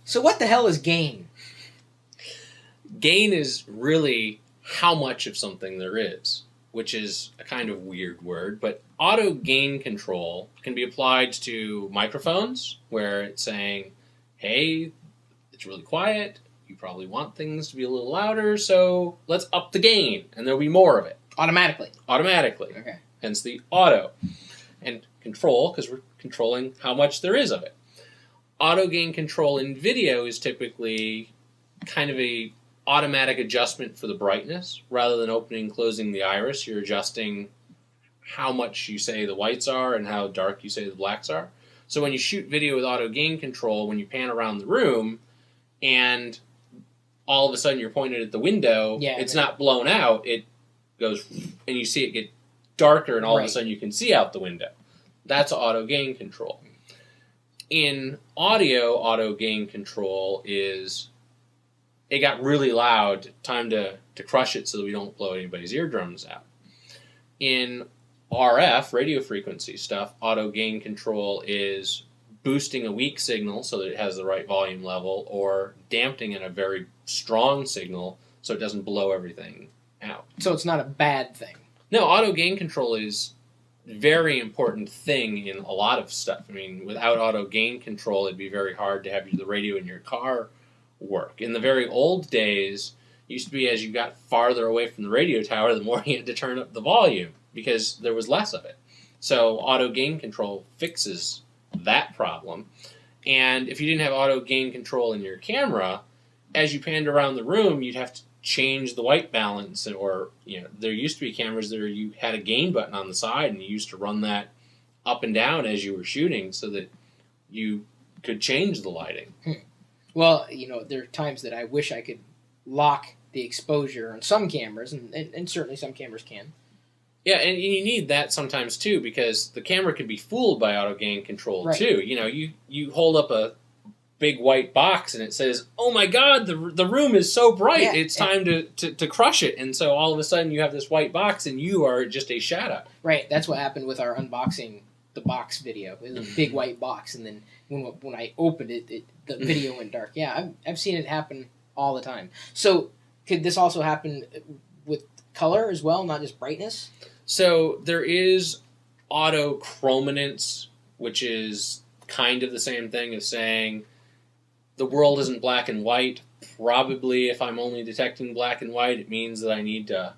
So what the hell is gain? Gain is really how much of something there is, which is a kind of weird word, but auto gain control can be applied to microphones, where it's saying, hey, it's really quiet, you probably want things to be a little louder, so let's up the gain, and there'll be more of it. Automatically. Okay. Hence the auto. And control, because we're controlling how much there is of it. Auto gain control in video is typically kind of a automatic adjustment for the brightness. Rather than opening and closing the iris, you're adjusting how much you say the whites are and how dark you say the blacks are. So when you shoot video with auto gain control, when you pan around the room and all of a sudden you're pointed at the window, it's not blown out, it goes and you see it get darker and all of a sudden you can see out the window. That's auto gain control. In audio, auto gain control is it got really loud, time to crush it so that we don't blow anybody's eardrums out. In RF, radio frequency stuff, auto gain control is boosting a weak signal so that it has the right volume level, or damping in a very strong signal so it doesn't blow everything out. So it's not a bad thing. No, auto gain control is a very important thing in a lot of stuff. I mean, without auto gain control, it'd be very hard to have the radio in your car work. In the very old days, it used to be as you got farther away from the radio tower, the more you had to turn up the volume because there was less of it. So auto gain control fixes that problem. And if you didn't have auto gain control in your camera, as you panned around the room, you'd have to change the white balance, or there used to be cameras that you had a gain button on the side and you used to run that up and down as you were shooting so that you could change the lighting. Well, there are times that I wish I could lock the exposure on some cameras, and certainly some cameras can. Yeah, and you need that sometimes too, because the camera can be fooled by auto gain control too. You hold up a big white box and it says, oh my god, the room is so bright, it's time to crush it, and so all of a sudden you have this white box and you are just a shadow. Right, that's what happened with our unboxing the box video. It was a big white box, and then when I opened it, the video went dark. Yeah, I've seen it happen all the time. So could this also happen with color as well, not just brightness? So there is auto chrominance, which is kind of the same thing as saying the world isn't black and white. Probably if I'm only detecting black and white, it means that I need to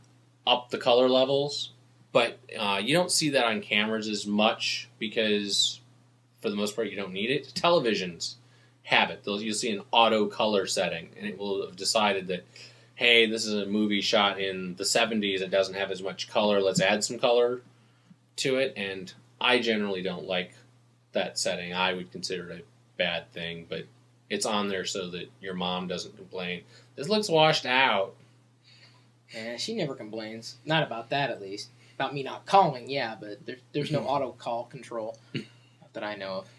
up the color levels. But you don't see that on cameras as much because, for the most part, you don't need it. Televisions have it. You'll see an auto color setting, and it will have decided that, hey, this is a movie shot in the 70s. It doesn't have as much color. Let's add some color to it. And I generally don't like that setting. I would consider it a bad thing, but it's on there so that your mom doesn't complain. This looks washed out. Yeah, she never complains. Not about that, at least. About me not calling, yeah, but there's no auto call control that I know of.